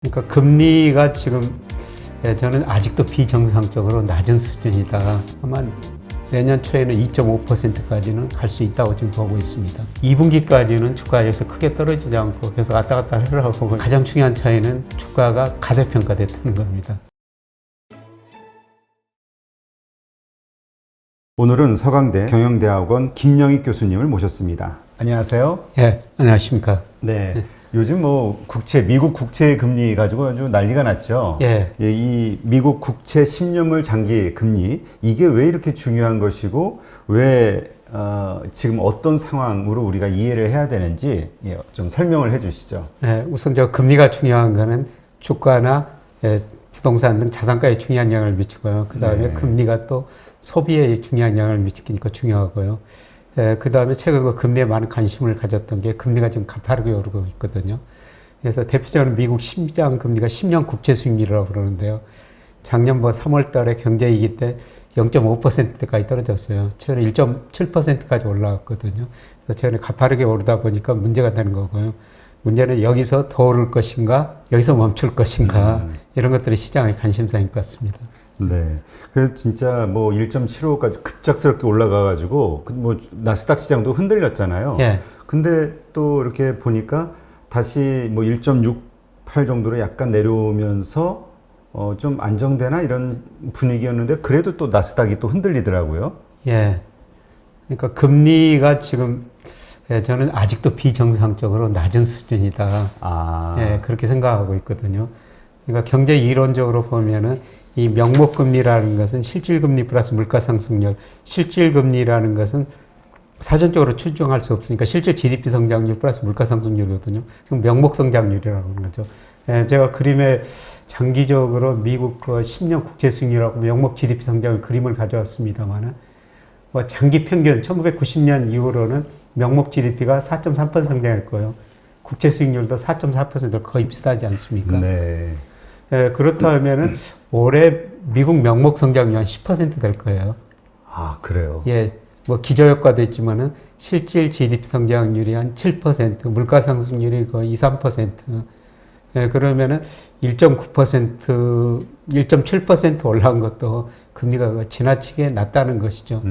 그러니까 금리가 지금 저는 아직도 비정상적으로 낮은 수준이다. 아마 내년 초에는 2.5%까지는 갈 수 있다고 지금 보고 있습니다. 2분기까지는 주가가 여기서 크게 떨어지지 않고 계속 왔다 갔다 하려고 가장 중요한 차이는 주가가 가대평가됐다는 겁니다. 오늘은 서강대 경영대학원 김영익 교수님을 모셨습니다. 안녕하세요. 예, 안녕하십니까. 네. 요즘 미국 국채 금리 가지고 아주 난리가 났죠. 예. 이 미국 국채 10년물 장기 금리, 이게 왜 이렇게 중요한 것이고, 왜, 지금 어떤 상황으로 우리가 이해를 해야 되는지 좀 설명을 해 주시죠. 예, 우선 금리가 중요한 거는 주가나 부동산 등 자산가에 중요한 영향을 미치고요. 그 다음에 네. 금리가 또 소비에 중요한 영향을 미치니까 중요하고요. 그 다음에 최근 금리에 많은 관심을 가졌던 게 금리가 지금 가파르게 오르고 있거든요. 그래서 대표적으로 미국 10장 금리가 10년 국채 수익률이라고 그러는데요. 작년 3월 달에 경제위기 때 0.5%까지 떨어졌어요. 최근에 1.7%까지 올라갔거든요. 그래서 최근에 가파르게 오르다 보니까 문제가 되는 거고요. 문제는 여기서 더 오를 것인가, 여기서 멈출 것인가, 이런 것들이 시장의 관심사인 것 같습니다. 네. 그래서 진짜 1.75까지 급작스럽게 올라가가지고, 나스닥 시장도 흔들렸잖아요. 예. 근데 또 이렇게 보니까 다시 1.68 정도로 약간 내려오면서, 좀 안정되나 이런 분위기였는데, 그래도 또 나스닥이 또 흔들리더라고요. 예. 그러니까 금리가 지금 저는 아직도 비정상적으로 낮은 수준이다. 아. 예, 그렇게 생각하고 있거든요. 그러니까 경제 이론적으로 보면은 이 명목금리라는 것은 실질금리 플러스 물가상승률, 실질금리라는 것은 사전적으로 추정할 수 없으니까 실질 GDP 성장률 플러스 물가상승률이거든요. 그럼 명목성장률이라고 하는 거죠. 예, 제가 그림에 장기적으로 미국 10년 국채수익률하고 명목 GDP 성장률 그림을 가져왔습니다만은 장기 평균 1990년 이후로는 명목 GDP가 4.3% 성장했고요. 국채 수익률도 4.4% 거의 비슷하지 않습니까? 네. 예, 그렇다면은 올해 미국 명목 성장률 한 10% 될 거예요. 아, 그래요? 예, 기저효과도 있지만은 실질 GDP 성장률이 한 7%, 물가 상승률이 거의 2, 3%. 예, 그러면은 1.9%, 1.7% 올라간 것도 금리가 지나치게 낮다는 것이죠.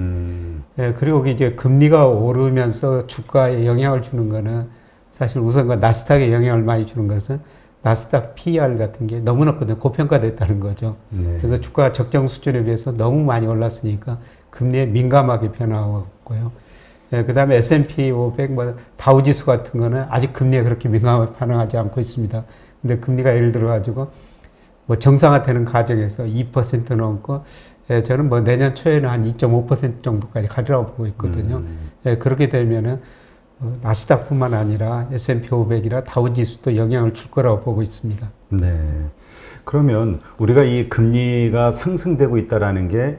예, 그리고 이제 금리가 오르면서 주가에 영향을 주는 거는 사실 우선 나스닥에 영향을 많이 주는 것은 나스닥 PER 같은 게 너무 높거든요. 고평가됐다는 거죠. 네. 그래서 주가 적정 수준에 비해서 너무 많이 올랐으니까 금리에 민감하게 변화하고 있고요. 예, 그 다음에 S&P 500, 다우지수 같은 거는 아직 금리에 그렇게 민감하게 반응하지 않고 있습니다. 근데 금리가 예를 들어가지고 정상화되는 과정에서 2% 넘고, 예, 저는 내년 초에는 한 2.5% 정도까지 가리라고 보고 있거든요. 예, 그렇게 되면은 나스닥뿐만 아니라 S&P 500이나 다우지수도 영향을 줄 거라고 보고 있습니다. 네. 그러면 우리가 이 금리가 상승되고 있다라는 게,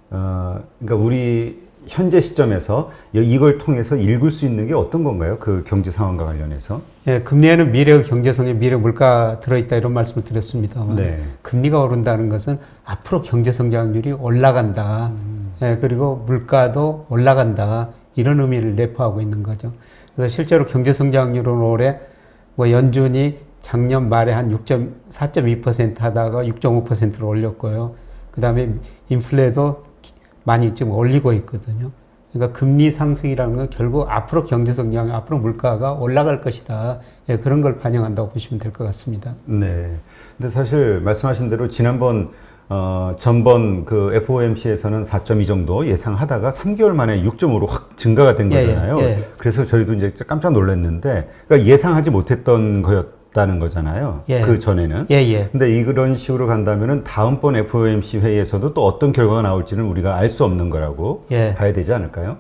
그러니까 우리 현재 시점에서 이걸 통해서 읽을 수 있는 게 어떤 건가요? 그 경제 상황과 관련해서? 예, 금리에는 미래 경제성에 미래 물가 들어있다 이런 말씀을 드렸습니다만, 네. 금리가 오른다는 것은 앞으로 경제 성장률이 올라간다. 예, 그리고 물가도 올라간다. 이런 의미를 내포하고 있는 거죠. 그래서 실제로 경제 성장률은 올해 연준이 작년 말에 한 4.2% 하다가 6.5%로 올렸고요. 그 다음에 인플레도 많이 지금 올리고 있거든요. 그러니까 금리 상승이라는 건 결국 앞으로 경제 성장, 앞으로 물가가 올라갈 것이다. 예, 그런 걸 반영한다고 보시면 될 것 같습니다. 네. 근데 사실 말씀하신 대로 전번 그 FOMC에서는 4.2 정도 예상하다가 3개월 만에 6.5로 확 증가가 된 거잖아요. 예. 그래서 저희도 이제 깜짝 놀랐는데, 그러니까 예상하지 못했던 거였다는 거잖아요. 예. 그 전에는. 예. 근데 이런 식으로 간다면은 다음번 FOMC 회의에서도 또 어떤 결과가 나올지는 우리가 알 수 없는 거라고 예. 봐야 되지 않을까요?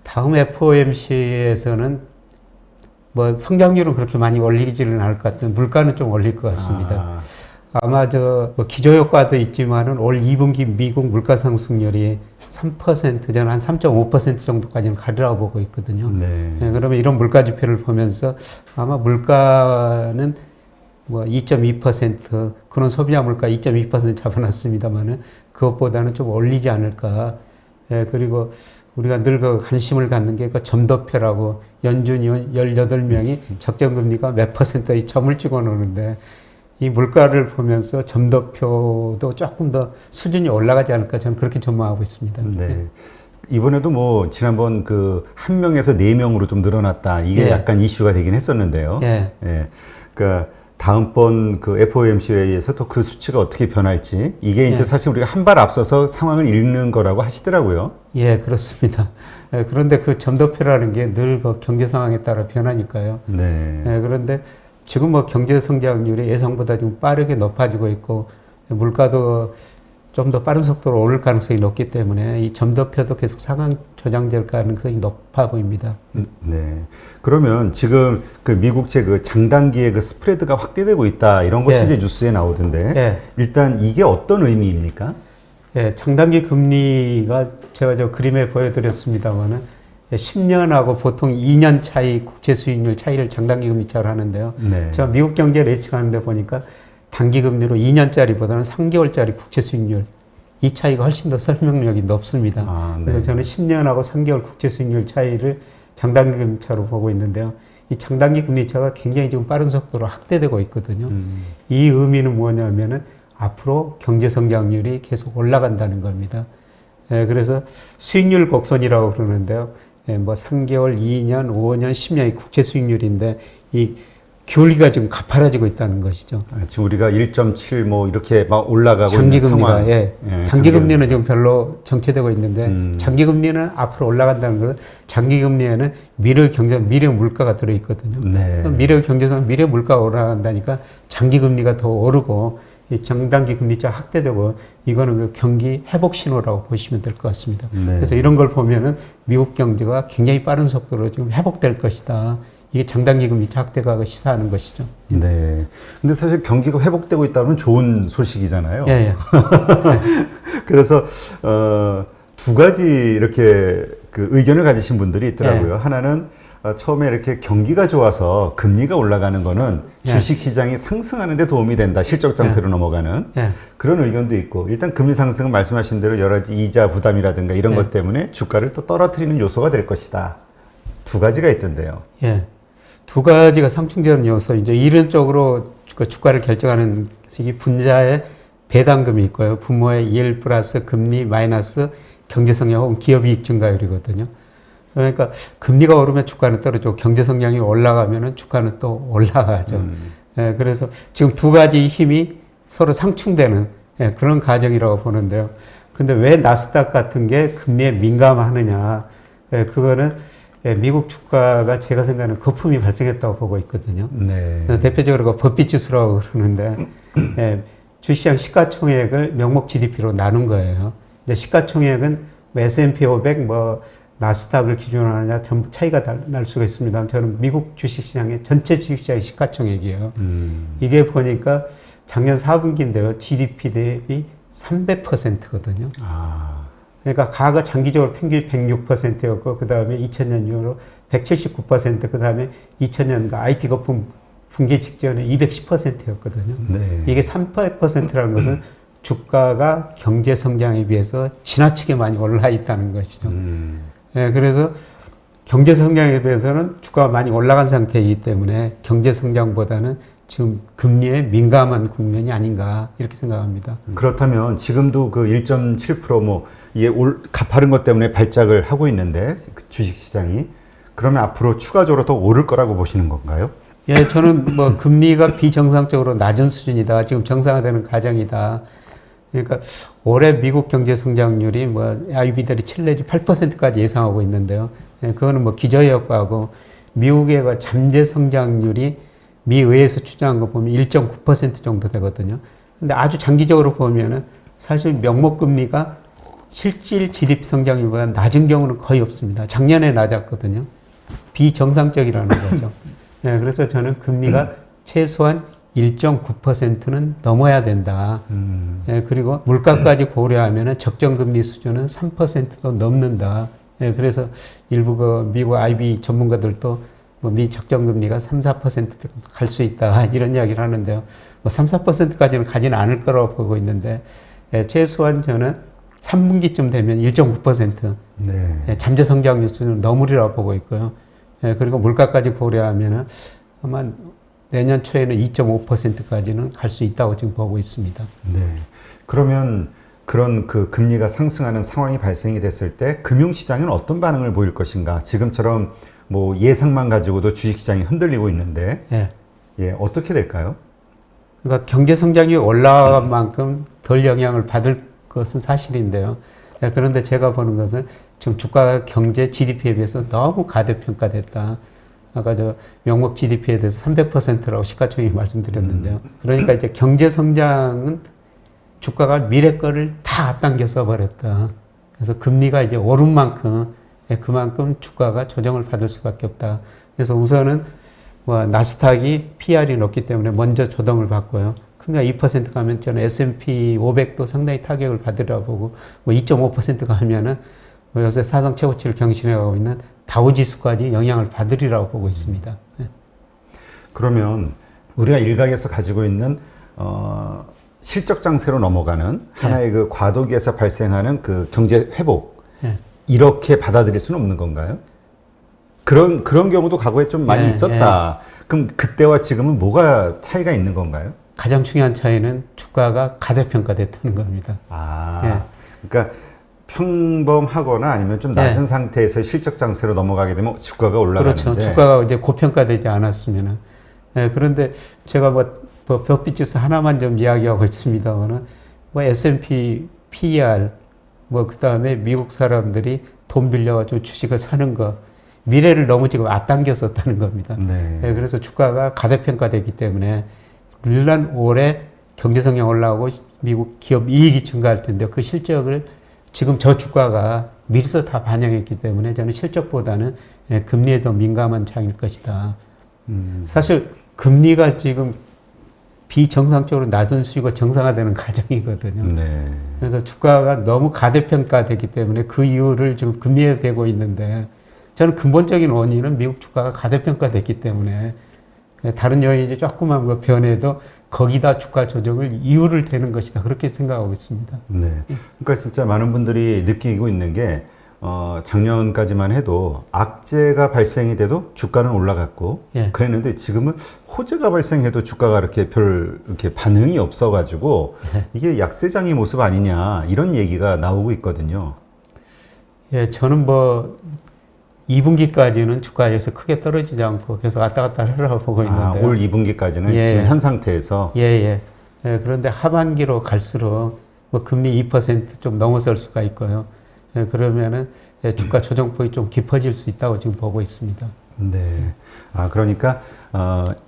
다음 FOMC에서는 성장률은 그렇게 많이 올리지는 않을 것 같은데 물가는 좀 올릴 것 같습니다. 아마 기저효과도 있지만은 올 2분기 미국 물가 상승률이 3%, 저는 한 3.5% 정도까지는 가리라고 보고 있거든요. 네. 네, 그러면 이런 물가 지표를 보면서 아마 물가는 2.2%, 그런 소비자 물가 2.2% 잡아놨습니다만은 그것보다는 좀 올리지 않을까. 예, 그리고 우리가 늘 관심을 갖는 게 점도표라고 연준이 18명이 적정금리가 몇 %의 점을 찍어 놓는데 이 물가를 보면서 점도표도 조금 더 수준이 올라가지 않을까 저는 그렇게 전망하고 있습니다. 네. 이번에도 뭐 지난번 그 1명에서 4명으로 좀 늘어났다. 이게 예. 약간 이슈가 되긴 했었는데요. 예. 예. 그러니까 다음번 그 FOMC 회의에서 또 그 수치가 어떻게 변할지 이게 이제 예. 사실 우리가 한 발 앞서서 상황을 읽는 거라고 하시더라고요. 예, 그렇습니다. 예, 그런데 그 점도표라는 게 늘 그 경제 상황에 따라 변하니까요. 네. 예, 그런데 지금 뭐 경제 성장률이 예상보다 좀 빠르게 높아지고 있고 물가도 좀 더 빠른 속도로 오를 가능성이 높기 때문에 이 점도표도 계속 상황 조정될 가능성이 높아 보입니다. 네. 그러면 지금 그 미국채 그 장단기의 그 스프레드가 확대되고 있다 이런 것이 예. 이제 뉴스에 나오던데 예. 일단 이게 어떤 의미입니까? 예, 장단기 금리가 제가 저 그림에 보여드렸습니다만은 10년하고 보통 2년 차이 국채 수익률 차이를 장단기 금리 차로 하는데요. 네. 제가 미국 경제를 예측하는데 보니까 단기 금리로 2년짜리보다는 3개월짜리 국채 수익률 이 차이가 훨씬 더 설명력이 높습니다. 아, 네. 그래서 저는 10년하고 3개월 국채 수익률 차이를 장단기 금리 차로 보고 있는데요. 이 장단기 금리 차가 굉장히 지금 빠른 속도로 확대되고 있거든요. 이 의미는 뭐냐면은 앞으로 경제 성장률이 계속 올라간다는 겁니다. 예, 그래서 수익률 곡선이라고 그러는데요. 예, 뭐 3개월, 2년, 5년, 10년의 국채 수익률인데 이 귤리가 지금 가파라지고 있다는 것이죠. 아, 지금 우리가 1.7 뭐 이렇게 막 올라가고 장기 있는 금리가 상황. 예. 예, 단기 금리는 지금 별로 정체되고 있는데 장기 금리는 앞으로 올라간다는 것은 장기 금리에는 미래 경제, 미래 물가가 들어 있거든요. 네. 미래 경제상 미래 물가가 올라간다니까 장기 금리가 더 오르고 이 장단기 금리차 확대되고 이거는 그 경기 회복 신호라고 보시면 될 것 같습니다. 네. 그래서 이런 걸 보면은 미국 경제가 굉장히 빠른 속도로 지금 회복될 것이다. 이게 장단기 금리차 확대가 시사하는 것이죠. 네. 근데 사실 경기가 회복되고 있다면 좋은 소식이잖아요. 예, 예. 그래서 두 가지 이렇게 그 의견을 가지신 분들이 있더라고요. 하나는 처음에 이렇게 경기가 좋아서 금리가 올라가는 거는 주식 시장이 상승하는 데 도움이 된다. 실적 장세로 넘어가는 예. 그런 의견도 있고 일단 금리 상승은 말씀하신 대로 여러 가지 이자 부담이라든가 이런 것 때문에 주가를 또 떨어뜨리는 요소가 될 것이다. 두 가지가 있던데요. 예. 두 가지가 상충되는 요소, 이제 이론적으로 그 주가를 결정하는 이 분자의 배당금이 있고요. 부모의 일 플러스 금리 마이너스 경제성장 혹은 기업이익 증가율이거든요. 그러니까 금리가 오르면 주가는 떨어지고 경제성장이 올라가면 주가는 또 올라가죠. 예, 그래서 지금 두 가지 힘이 서로 상충되는 그런 과정이라고 보는데요. 근데 왜 나스닥 같은 게 금리에 민감하느냐. 그거는 미국 주가가 제가 생각하는 거품이 발생했다고 보고 있거든요. 네. 그래서 대표적으로 그 법빛 지수라고 그러는데 주시장 시가총액을 명목 GDP로 나눈 거예요. 이제 시가총액은 S&P 500, 뭐 나스닥을 기준으로 하느냐 전부 차이가 날 수가 있습니다. 저는 미국 주식시장의 전체 주식시장의 시가총액이에요. 이게 보니까 작년 4분기인데요. GDP 대비 300%거든요. 아. 그러니까 과거 장기적으로 평균 106%였고 그 다음에 2000년 이후로 179%, 그 다음에 2000년 IT 거품 분기 직전에 210%였거든요. 네. 이게 300%라는 것은 주가가 경제 성장에 비해서 지나치게 많이 올라 있다는 것이죠. 예, 그래서 경제 성장에 비해서는 주가가 많이 올라간 상태이기 때문에 경제 성장보다는 지금 금리에 민감한 국면이 아닌가 이렇게 생각합니다. 그렇다면 지금도 그 1.7%뭐 이게 가파른 것 때문에 발작을 하고 있는데 그 주식 시장이 그러면 앞으로 추가적으로 더 오를 거라고 보시는 건가요? 예, 저는 뭐 금리가 비정상적으로 낮은 수준이다. 지금 정상화되는 과정이다. 그러니까 올해 미국 경제 성장률이 뭐 IB들이 7 내지 8%까지 예상하고 있는데요. 예, 그거는 뭐 기저효과고 미국의 그 잠재 성장률이 미의회에서 추정한 거 보면 1.9% 정도 되거든요. 근데 아주 장기적으로 보면은 사실 명목금리가 실질 GDP 성장률보다 낮은 경우는 거의 없습니다. 작년에 낮았거든요. 비정상적이라는 거죠. 네, 그래서 저는 금리가 최소한 1.9%는 넘어야 된다. 네, 그리고 물가까지 고려하면 적정금리 수준은 3%도 넘는다. 네, 그래서 일부 그 미국 IB 전문가들도 뭐 미 적정금리가 3, 4% 갈 수 있다. 이런 이야기를 하는데요. 뭐 3, 4%까지는 가지는 않을 거라고 보고 있는데, 최소한 저는 3분기쯤 되면 1.9%. 네. 잠재 성장률 수준을 넘으리라고 보고 있고요. 그리고 물가까지 고려하면은 아마 내년 초에는 2.5%까지는 갈 수 있다고 지금 보고 있습니다. 네. 그러면 그런 그 금리가 상승하는 상황이 발생이 됐을 때 금융시장은 어떤 반응을 보일 것인가? 지금처럼 뭐 예상만 가지고도 주식시장이 흔들리고 있는데, 예. 예, 어떻게 될까요? 그러니까 경제 성장이 올라간 만큼 덜 영향을 받을 것은 사실인데요. 예, 그런데 제가 보는 것은 지금 주가 경제 GDP에 비해서 너무 가대평가됐다. 아까 저 명목 GDP에 대해서 300%라고 시가총액이 말씀드렸는데요. 그러니까 이제 경제 성장은 주가가 미래 거를 다 앞당겨서 버렸다. 그래서 금리가 이제 오른 만큼 그만큼 주가가 조정을 받을 수밖에 없다. 그래서 우선은 뭐 나스닥이 PR이 높기 때문에 먼저 조정을 받고요. 금리가 2% 가면 저는 S&P 500도 상당히 타격을 받으라고 보고 뭐 2.5%가 하면은 뭐 요새 사상 최고치를 경신해가고 있는 다우지수까지 영향을 받으리라고 보고 있습니다. 네. 그러면 우리가 일각에서 가지고 있는 실적 장세로 넘어가는 하나의 그 과도기에서 발생하는 그 경제 회복, 이렇게 받아들일 수는 없는 건가요? 그런 경우도 과거에 좀 많이 있었다. 그럼 그때와 지금은 뭐가 차이가 있는 건가요? 가장 중요한 차이는 주가가 가대평가됐다는 겁니다. 그러니까 평범하거나 아니면 좀 낮은 상태에서 실적 장세로 넘어가게 되면 주가가 올라가는데. 그렇죠. 주가가 이제 고평가되지 않았으면은. 그런데 제가 뭐 벽빛지수 하나만 좀 이야기하고 있습니다만은 뭐 S&P, PER, 뭐 그 다음에 미국 사람들이 돈 빌려가지고 주식을 사는 거 미래를 너무 지금 앞당겼었다는 겁니다. 그래서 주가가 가대평가됐기 때문에 물론 올해 경제 성장 올라오고 미국 기업 이익이 증가할 텐데 그 실적을 지금 저 주가가 미리서 다 반영했기 때문에 저는 실적보다는 금리에 더 민감한 장일 것이다. 사실 금리가 지금 비정상적으로 낮은 수익이 정상화되는 과정이거든요. 그래서 주가가 너무 가대평가되기 때문에 그 이유를 지금 금리에 대고 있는데 저는 근본적인 원인은 미국 주가가 가대평가됐기 때문에 다른 요인이 조금만 뭐 변해도 거기다 주가 조정을 이유를 대는 것이다. 그렇게 생각하고 있습니다. 그러니까 진짜 많은 분들이 느끼고 있는 게 작년까지만 해도 악재가 발생이 돼도 주가는 올라갔고 그랬는데 지금은 호재가 발생해도 주가가 이렇게 반응이 없어가지고 이게 약세장의 모습 아니냐 이런 얘기가 나오고 있거든요. 저는 뭐 2분기까지는 주가에서 크게 떨어지지 않고 계속 왔다 갔다 하려고 보고 있는데요. 올 2분기까지는 지금 현 상태에서. 그런데 하반기로 갈수록 뭐 금리 2% 좀 넘어설 수가 있고요. 그러면은 주가 조정폭이 좀 깊어질 수 있다고 지금 보고 있습니다. 그러니까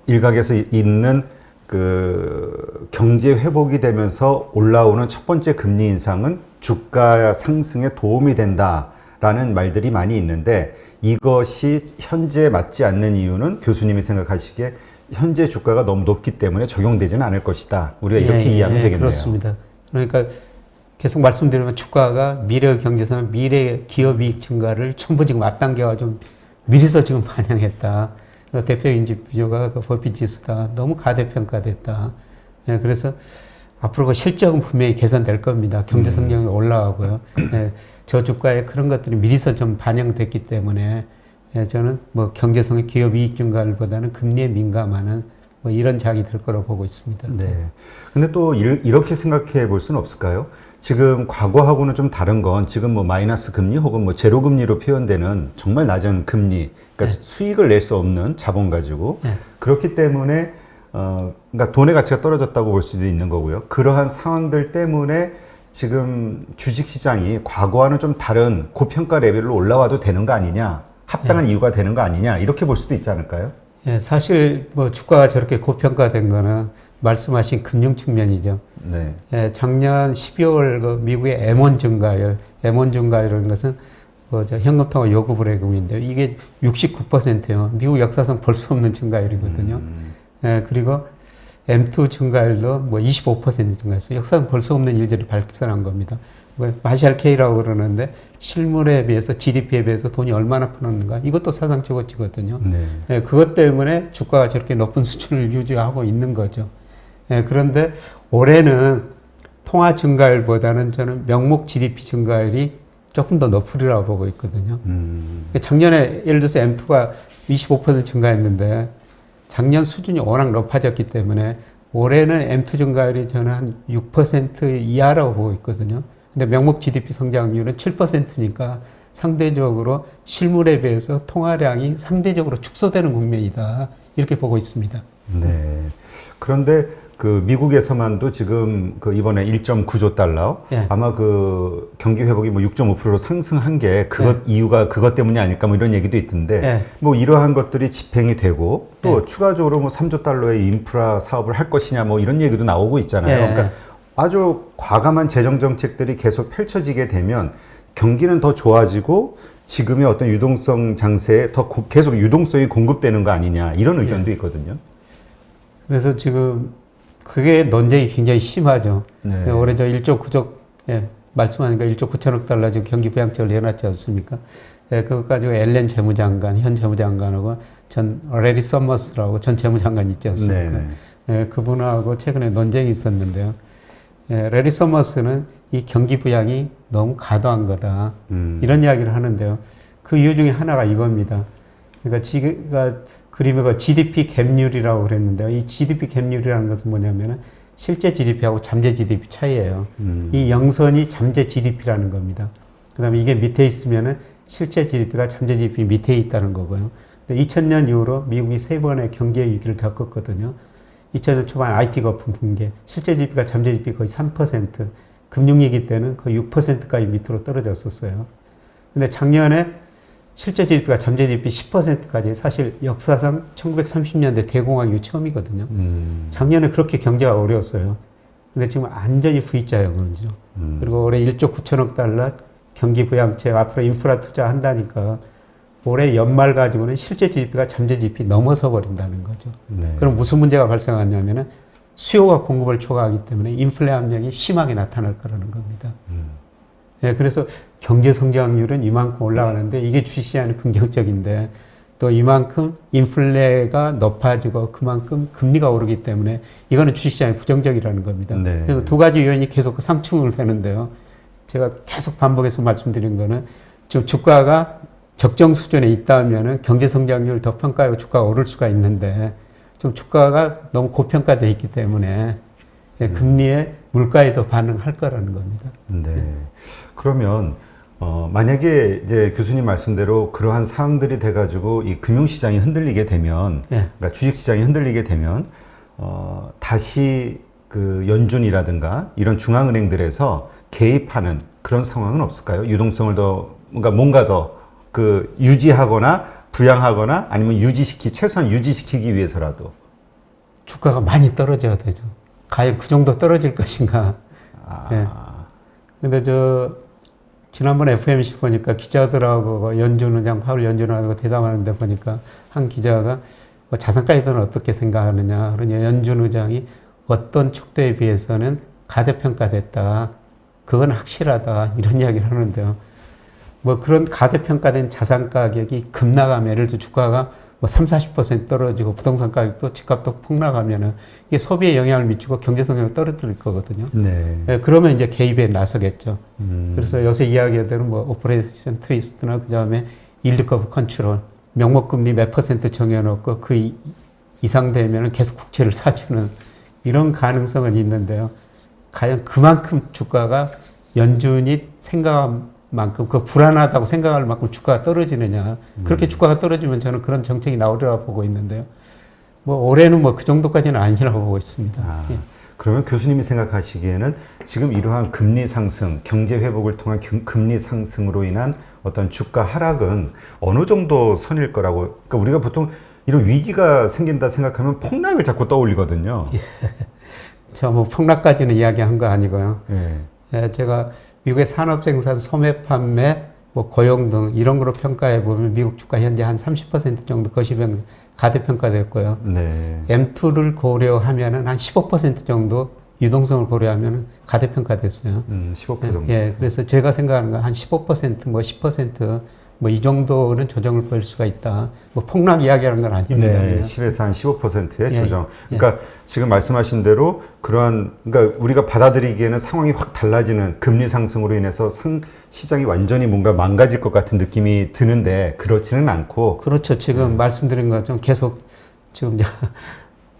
일각에서 있는 그 경제 회복이 되면서 올라오는 첫 번째 금리 인상은 주가 상승에 도움이 된다라는 말들이 많이 있는데 이것이 현재 맞지 않는 이유는 교수님이 생각하시기에 현재 주가가 너무 높기 때문에 적용되지는 않을 것이다. 우리가 이렇게 이해하면 되겠네요. 그렇습니다. 그러니까 계속 말씀드리면 주가가 미래 경제상 미래 기업 이익 증가를 전부 지금 앞당겨가 좀 미리서 지금 반영했다. 대표 인지 비교가 그 버핏 지수다. 너무 가대평가됐다. 그래서 앞으로 그 실적은 분명히 개선될 겁니다. 경제 성장이 올라가고요. 저 주가에 그런 것들이 미리서 좀 반영됐기 때문에 저는 뭐 경제성의 기업 이익 증가보다는 금리에 민감하는 뭐 이런 장이 될 거라고 보고 있습니다. 근데 또 이렇게 생각해 볼 수는 없을까요? 지금 과거하고는 좀 다른 건 지금 뭐 마이너스 금리 혹은 뭐 제로 금리로 표현되는 정말 낮은 금리, 그러니까 수익을 낼 수 없는 자본 가지고 그렇기 때문에 그러니까 돈의 가치가 떨어졌다고 볼 수도 있는 거고요. 그러한 상황들 때문에 지금 주식시장이 과거와는 좀 다른 고평가 레벨로 올라와도 되는 거 아니냐, 합당한 이유가 되는 거 아니냐 이렇게 볼 수도 있지 않을까요? 사실 뭐 주가가 저렇게 고평가된 거는 말씀하신 금융 측면이죠. 작년 12월 그 미국의 M1 증가율이라는 것은 현금통화 요구 불예금인데요. 이게 69%예요. 미국 역사상 볼 수 없는 증가율이거든요. 그리고 M2 증가율도 뭐 25% 증가했어요. 역사상 볼 수 없는 일들을 발생한 겁니다. 마샬 K라고 그러는데 실물에 비해서 GDP에 비해서 돈이 얼마나 풀었는가 이것도 사상 최고치거든요. 그것 때문에 주가가 저렇게 높은 수준을 유지하고 있는 거죠. 그런데 올해는 통화 증가율보다는 저는 명목 GDP 증가율이 조금 더 높으리라고 보고 있거든요. 작년에 예를 들어서 M2가 25% 증가했는데 작년 수준이 워낙 높아졌기 때문에 올해는 M2 증가율이 저는 한 6% 이하라고 보고 있거든요. 근데 명목 GDP 성장률은 7%니까 상대적으로 실물에 비해서 통화량이 상대적으로 축소되는 국면이다. 이렇게 보고 있습니다. 네. 그런데 그 미국에서만도 지금 그 이번에 1.9조 달러 예. 아마 그 경기 회복이 뭐 6.5% 상승한 게 그것 이유가 그것 때문이 아닐까 뭐 이런 얘기도 있던데 예. 뭐 이러한 것들이 집행이 되고 또 예. 추가적으로 추가적으로 뭐 3조 달러의 인프라 사업을 할 것이냐 뭐 이런 얘기도 나오고 있잖아요. 예. 그러니까 아주 과감한 재정 정책들이 계속 펼쳐지게 되면 경기는 더 좋아지고 지금의 어떤 유동성 장세에 더 계속 유동성이 공급되는 거 아니냐 이런 의견도 있거든요. 그래서 지금 그게 논쟁이 굉장히 심하죠. 네. 올해 저 1조 9조, 예, 말씀하니까 1조 9천억 달러 지금 경기 부양책을 내놨지 않습니까? 예, 그거 가지고 앨런 재무장관, 현 재무장관하고 전 레리 서머스라고 전 재무장관 있지 않습니까? 네, 네. 예, 그분하고 최근에 논쟁이 있었는데요. 예, 레리 서머스는 이 경기 부양이 너무 과도한 거다. 이런 이야기를 하는데요. 그 이유 중에 하나가 이겁니다. 그러니까 지가 그림에 GDP 갭률이라고 그랬는데요. 이 GDP 갭률이라는 것은 뭐냐면은 실제 GDP하고 잠재 GDP 차이예요. 이 영선이 잠재 GDP라는 겁니다. 그 다음에 이게 밑에 있으면은 실제 GDP가 잠재 GDP 밑에 있다는 거고요. 근데 2000년 이후로 미국이 세 번의 경제 위기를 겪었거든요. 2000년 초반 IT 거품 붕괴, 실제 GDP가 잠재 GDP 거의 3%, 금융위기 때는 거의 6%까지 밑으로 떨어졌었어요. 근데 작년에 실제 GDP가 잠재 GDP 10%까지 사실 역사상 1930년대 대공황 이후 처음이거든요. 작년에 그렇게 경제가 어려웠어요. 근데 지금 완전히 V자예요, 그런죠. 그리고 올해 1조 9천억 달러 경기 부양책 앞으로 인프라 투자한다니까 올해 연말 가지고는 실제 GDP가 잠재 GDP 넘어서 버린다는 거죠. 네. 그럼 무슨 문제가 발생하냐면은 수요가 공급을 초과하기 때문에 인플레 압력이 심하게 나타날 거라는 겁니다. 예, 그래서 경제 성장률은 이만큼 올라가는데 이게 주식시장은 긍정적인데 또 이만큼 인플레가 높아지고 그만큼 금리가 오르기 때문에 이거는 주식시장이 부정적이라는 겁니다. 네. 그래서 두 가지 요인이 계속 그 상충을 하는데요. 제가 계속 반복해서 말씀드린 거는 지금 주가가 적정 수준에 있다면은 경제 성장률 더 평가하고 주가가 오를 수가 있는데 좀 주가가 너무 고평가되어 있기 때문에 예, 금리에 물가에도 반응할 거라는 겁니다. 네. 그러면 만약에 이제 교수님 말씀대로 그러한 사항들이 돼가지고 이 금융시장이 흔들리게 되면, 예. 그러니까 주식시장이 흔들리게 되면 다시 그 연준이라든가 이런 중앙은행들에서 개입하는 그런 상황은 없을까요? 유동성을 더 뭔가 더 그 유지하거나 부양하거나 아니면 최소한 유지시키기 위해서라도 주가가 많이 떨어져야 되죠. 과연 그 정도 떨어질 것인가. 예. 근데 지난번 FMC 보니까 기자들하고 연준의장, 파월 연준하고 대담하는데 보니까 한 기자가 뭐 자산가에 대해서는 어떻게 생각하느냐. 그러니 연준의장이 어떤 촉도에 비해서는 가대평가됐다. 그건 확실하다. 이런 이야기를 하는데요. 뭐 그런 가대평가된 자산 가격이 급락하면 예를 들어 주가가 뭐 30-40% 떨어지고 부동산 가격도 집값도 폭락하면은 이게 소비에 영향을 미치고 경제 성장을 떨어뜨릴 거거든요. 네. 네, 그러면 이제 개입에 나서겠죠. 그래서 요새 이야기하는 뭐 오퍼레이션 트위스트나 그 다음에 일드 커브 컨트롤, 명목금리 몇 % 정해놓고 그 이상 되면은 계속 국채를 사주는 이런 가능성은 있는데요. 과연 그만큼 주가가 연준이 생각한 만큼 그 불안하다고 생각할 만큼 주가가 떨어지느냐. 그렇게 주가가 떨어지면 저는 그런 정책이 나오리라고 보고 있는데요. 뭐 올해는 뭐 그 정도까지는 아니라고 보고 있습니다. 예. 그러면 교수님이 생각하시기에는 지금 이러한 금리 상승, 경제 회복을 통한 금리 상승으로 인한 어떤 주가 하락은 어느 정도 선일 거라고, 그러니까 우리가 보통 이런 위기가 생긴다 생각하면 폭락을 자꾸 떠올리거든요. 저 뭐 폭락까지는 이야기한 거 아니고요. 예. 예, 제가 미국의 산업생산, 소매 판매, 뭐 고용 등 이런 거로 평가해 보면 미국 주가 현재 한 30% 정도 거시병 가대평가됐고요. 네. M2를 고려하면은 한 15% 정도 유동성을 고려하면은 가대평가됐어요. 15% 정도. 예, 그래서 제가 생각하는 건 한 15%, 뭐 10%, 뭐 이 정도는 조정을 보일 수가 있다. 뭐 폭락 이야기하는 건 아닙니다. 네, 10에서 한 15%의 예, 조정. 그러니까 지금 말씀하신 대로 그러니까 우리가 받아들이기에는 상황이 확 달라지는 금리 상승으로 인해서 시장이 완전히 뭔가 망가질 것 같은 느낌이 드는데 그렇지는 않고. 그렇죠. 지금 말씀드린 것처럼 계속 지금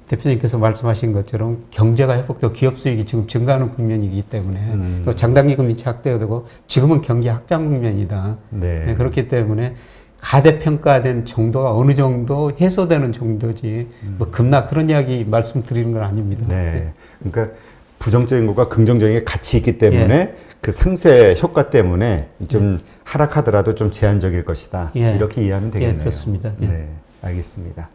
대표님께서 말씀하신 것처럼 경제가 회복되고 기업 수익이 지금 증가하는 국면이기 때문에 또 장단기 금리 착대가 되고 지금은 경기 확장 국면이다. 네. 네, 그렇기 때문에 가대평가된 정도가 어느 정도 해소되는 정도지 뭐 급락 그런 이야기 말씀드리는 건 아닙니다. 네. 그러니까 부정적인 것과 긍정적인 게 같이 있기 때문에 예. 그 상세 효과 때문에 좀 하락하더라도 좀 제한적일 것이다. 예. 이렇게 이해하면 되겠네요. 예, 그렇습니다. 예. 네. 알겠습니다.